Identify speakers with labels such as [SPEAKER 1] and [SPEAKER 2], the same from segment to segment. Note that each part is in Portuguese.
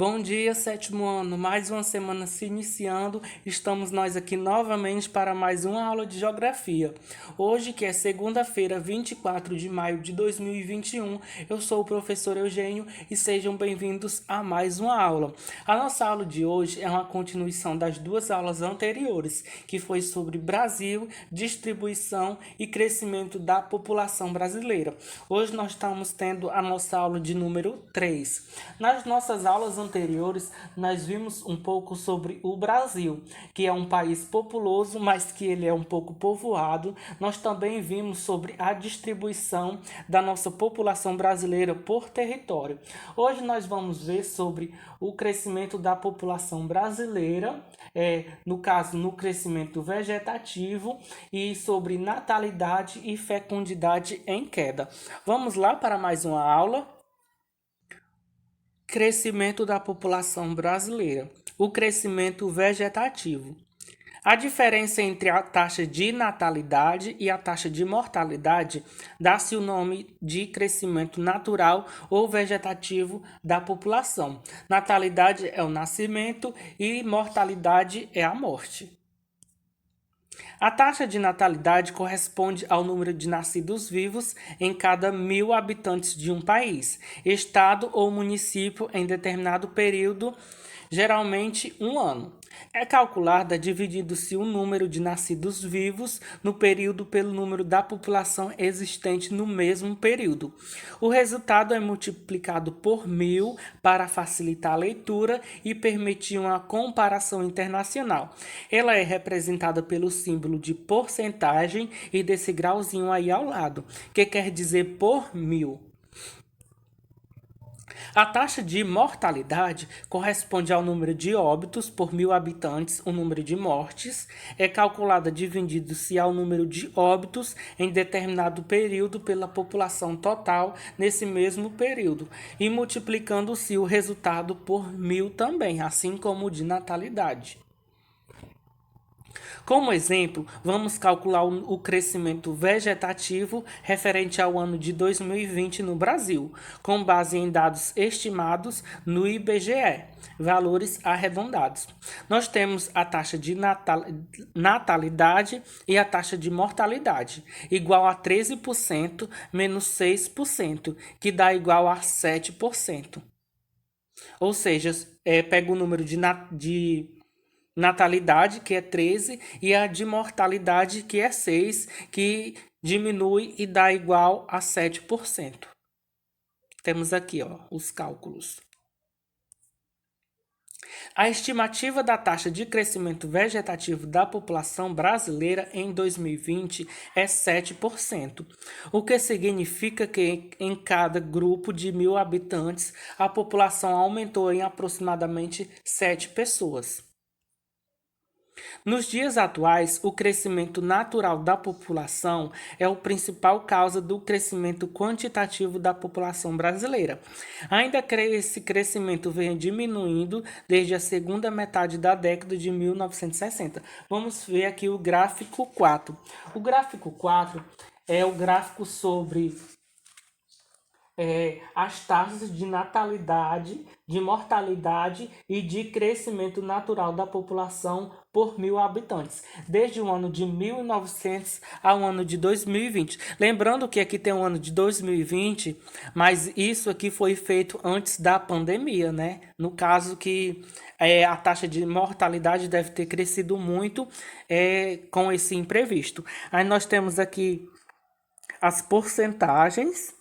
[SPEAKER 1] Bom dia, sétimo ano. Mais uma semana se iniciando. Estamos nós aqui novamente para mais uma aula de geografia. Hoje, que é segunda-feira, 24 de maio de 2021, eu sou o professor Eugênio e sejam bem-vindos a mais uma aula. A nossa aula de hoje é uma continuação das duas aulas anteriores, que foi sobre Brasil, distribuição e crescimento da população brasileira. Hoje nós estamos tendo a nossa aula de número 3. Nas nossas aulas anteriores, nós vimos um pouco sobre o Brasil, que é um país populoso, mas que ele é um pouco povoado. Nós também vimos sobre a distribuição da nossa população brasileira por território. Hoje nós vamos ver sobre o crescimento da população brasileira, no caso, no crescimento vegetativo, e sobre natalidade e fecundidade em queda. Vamos lá para mais uma aula. Crescimento da população brasileira. O crescimento vegetativo. A diferença entre a taxa de natalidade e a taxa de mortalidade dá-se o nome de crescimento natural ou vegetativo da população. Natalidade é o nascimento e mortalidade é a morte. A taxa de natalidade corresponde ao número de nascidos vivos em cada 1.000 habitantes de um país, estado ou município em determinado período, geralmente um ano. É calculada dividindo-se o número de nascidos vivos no período pelo número da população existente no mesmo período. O resultado é multiplicado por 1.000 para facilitar a leitura e permitir uma comparação internacional. Ela é representada pelo símbolo de porcentagem e desse grauzinho aí ao lado, que quer dizer por 1.000. A taxa de mortalidade corresponde ao número de óbitos por 1.000 habitantes, o número de mortes. É calculada dividindo-se ao número de óbitos em determinado período pela população total nesse mesmo período e multiplicando-se o resultado por 1.000 também, assim como o de natalidade. Como exemplo, vamos calcular o crescimento vegetativo referente ao ano de 2020 no Brasil, com base em dados estimados no IBGE, valores arredondados. Nós temos a taxa de natalidade e a taxa de mortalidade, igual a 13% menos 6%, que dá igual a 7%. Ou seja, pega o número de natalidade, que é 13, e a de mortalidade, que é 6, que diminui e dá igual a 7%. Temos aqui, os cálculos. A estimativa da taxa de crescimento vegetativo da população brasileira em 2020 é 7%, o que significa que em cada grupo de 1.000 habitantes a população aumentou em aproximadamente 7 pessoas. Nos dias atuais, o crescimento natural da população é a principal causa do crescimento quantitativo da população brasileira. Ainda que esse crescimento venha diminuindo desde a segunda metade da década de 1960. Vamos ver aqui o gráfico 4. O gráfico 4 é o gráfico sobre as taxas de natalidade, de mortalidade e de crescimento natural da população por 1.000 habitantes, desde o ano de 1900 ao ano de 2020. Lembrando que aqui tem o ano de 2020, mas isso aqui foi feito antes da pandemia, né? No caso que a taxa de mortalidade deve ter crescido muito com esse imprevisto. Aí nós temos aqui as porcentagens.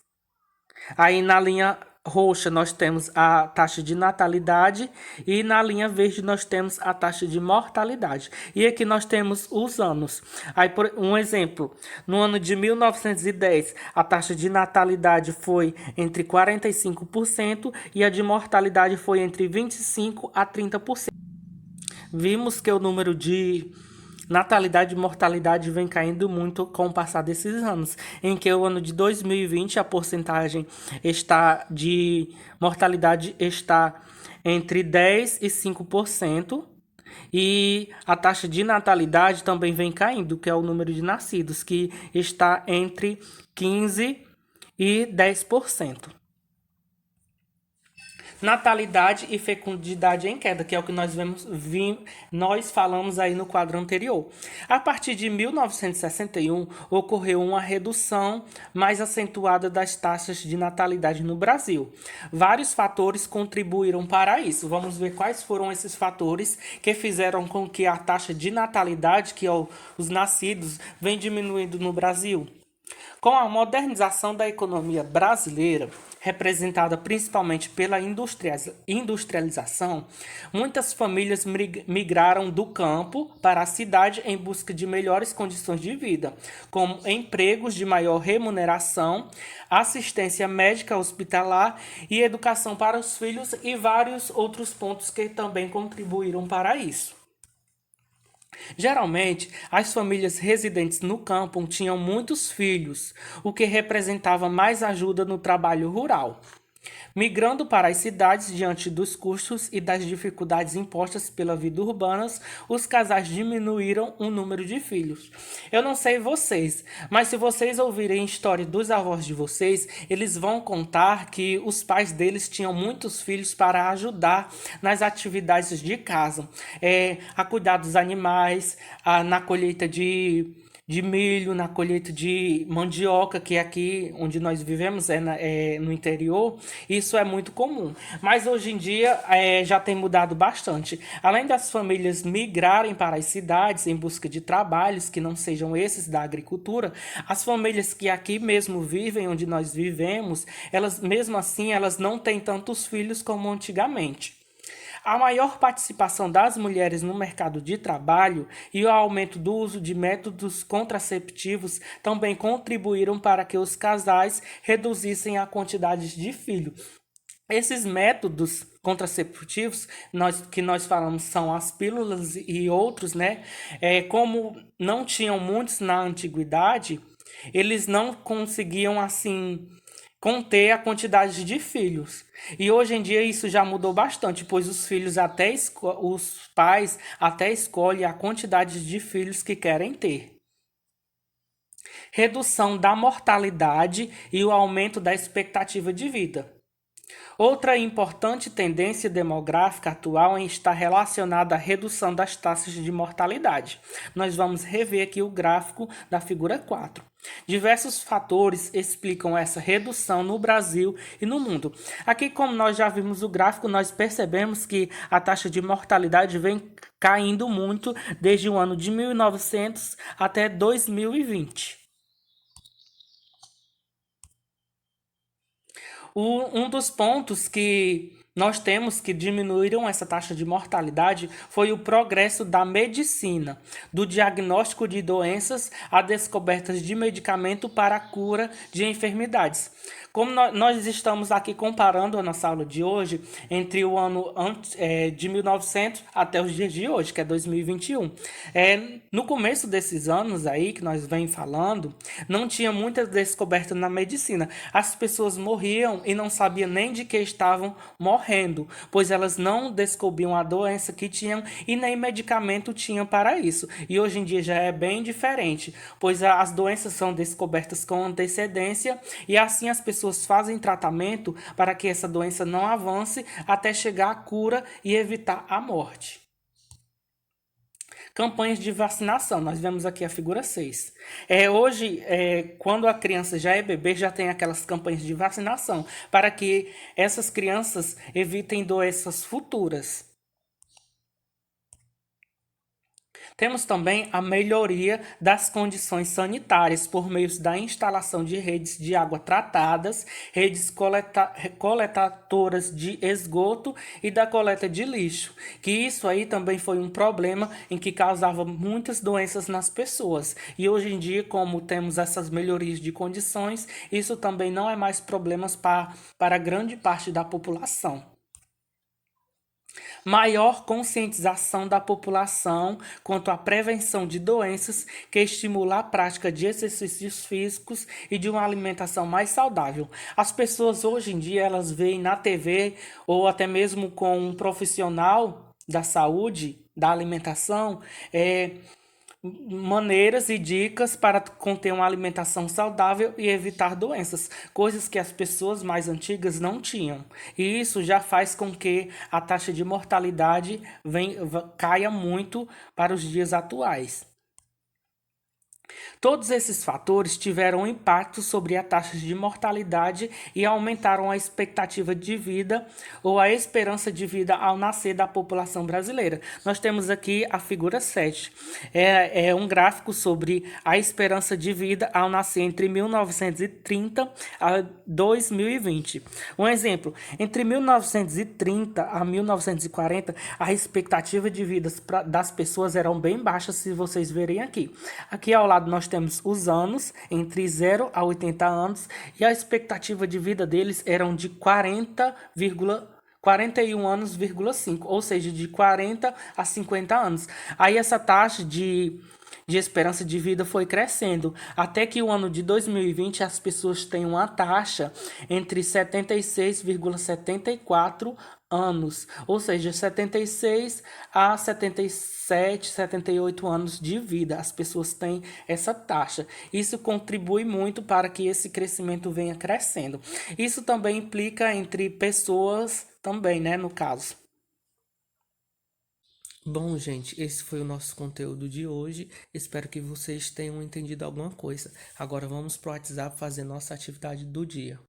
[SPEAKER 1] Aí na linha roxa nós temos a taxa de natalidade e na linha verde nós temos a taxa de mortalidade. E aqui nós temos os anos. Aí por um exemplo, no ano de 1910 a taxa de natalidade foi entre 45% e a de mortalidade foi entre 25% a 30%. Vimos que o número de natalidade e mortalidade vem caindo muito com o passar desses anos, em que o ano de 2020 a porcentagem de mortalidade está entre 10% e 5%, e a taxa de natalidade também vem caindo, que é o número de nascidos, que está entre 15% e 10%. natalidade e fecundidade em queda, que é o que nós falamos aí no quadro anterior. A partir de 1961, ocorreu uma redução mais acentuada das taxas de natalidade no Brasil. Vários fatores contribuíram para isso. Vamos ver quais foram esses fatores que fizeram com que a taxa de natalidade, que é os nascidos, vem diminuindo no Brasil. Com a modernização da economia brasileira, representada principalmente pela industrialização, muitas famílias migraram do campo para a cidade em busca de melhores condições de vida, como empregos de maior remuneração, assistência médica hospitalar e educação para os filhos e vários outros pontos que também contribuíram para isso. Geralmente, as famílias residentes no campo tinham muitos filhos, o que representava mais ajuda no trabalho rural. Migrando para as cidades diante dos custos e das dificuldades impostas pela vida urbana, os casais diminuíram o número de filhos. Eu não sei vocês, mas se vocês ouvirem a história dos avós de vocês, eles vão contar que os pais deles tinham muitos filhos para ajudar nas atividades de casa, a cuidar dos animais, na colheita de milho, na colheita de mandioca, que aqui onde nós vivemos é no interior, isso é muito comum. Mas hoje em dia já tem mudado bastante. Além das famílias migrarem para as cidades em busca de trabalhos que não sejam esses da agricultura, as famílias que aqui mesmo vivem, onde nós vivemos, elas mesmo assim elas não têm tantos filhos como antigamente. A maior participação das mulheres no mercado de trabalho e o aumento do uso de métodos contraceptivos também contribuíram para que os casais reduzissem a quantidade de filhos. Esses métodos contraceptivos que nós falamos são as pílulas e outros, né? Como não tinham muitos na antiguidade, eles não conseguiam assim conter a quantidade de filhos. E hoje em dia isso já mudou bastante, pois os pais até escolhem a quantidade de filhos que querem ter. Redução da mortalidade e o aumento da expectativa de vida. Outra importante tendência demográfica atual está relacionada à redução das taxas de mortalidade. Nós vamos rever aqui o gráfico da figura 4. Diversos fatores explicam essa redução no Brasil e no mundo. Aqui, como nós já vimos o gráfico, nós percebemos que a taxa de mortalidade vem caindo muito desde o ano de 1900 até 2020. Um dos pontos que nós temos que diminuíram essa taxa de mortalidade foi o progresso da medicina, do diagnóstico de doenças a descobertas de medicamento para a cura de enfermidades. Como nós estamos aqui comparando a nossa aula de hoje entre o ano de 1900 até os dias de hoje, que é 2021. No começo desses anos aí que nós vem falando, não tinha muita descoberta na medicina. As pessoas morriam e não sabiam nem de que estavam morrendo, pois elas não descobriam a doença que tinham e nem medicamento tinham para isso. E hoje em dia já é bem diferente, pois as doenças são descobertas com antecedência e assim as pessoas fazem tratamento para que essa doença não avance até chegar à cura e evitar a morte. Campanhas de vacinação, nós vemos aqui a figura 6. Hoje, quando a criança já é bebê, já tem aquelas campanhas de vacinação para que essas crianças evitem doenças futuras. Temos também a melhoria das condições sanitárias por meio da instalação de redes de água tratadas, redes coletadoras de esgoto e da coleta de lixo, que isso aí também foi um problema em que causava muitas doenças nas pessoas. E hoje em dia, como temos essas melhorias de condições, isso também não é mais problemas para grande parte da população. Maior conscientização da população quanto à prevenção de doenças que estimula a prática de exercícios físicos e de uma alimentação mais saudável. As pessoas hoje em dia elas veem na TV ou até mesmo com um profissional da saúde, da alimentação, maneiras e dicas para conter uma alimentação saudável e evitar doenças, coisas que as pessoas mais antigas não tinham. E isso já faz com que a taxa de mortalidade caia muito para os dias atuais. Todos esses fatores tiveram um impacto sobre a taxa de mortalidade e aumentaram a expectativa de vida ou a esperança de vida ao nascer da população brasileira. Nós temos aqui a figura 7. É um gráfico sobre a esperança de vida ao nascer entre 1930 a 2020. Um exemplo, entre 1930 a 1940, a expectativa de vida das pessoas eram bem baixas, se vocês verem aqui. Aqui ao lado nós temos os anos, entre 0 a 80 anos, e a expectativa de vida deles eram de 41 anos,5, ou seja, de 40 a 50 anos. Aí essa taxa de esperança de vida foi crescendo, até que o ano de 2020 as pessoas têm uma taxa entre 76,74 anos, ou seja, 76 a 77, 78 anos de vida. As pessoas têm essa taxa. Isso contribui muito para que esse crescimento venha crescendo. Isso também implica entre pessoas também, né, no caso. Bom, gente, esse foi o nosso conteúdo de hoje. Espero que vocês tenham entendido alguma coisa. Agora vamos pro WhatsApp fazer nossa atividade do dia.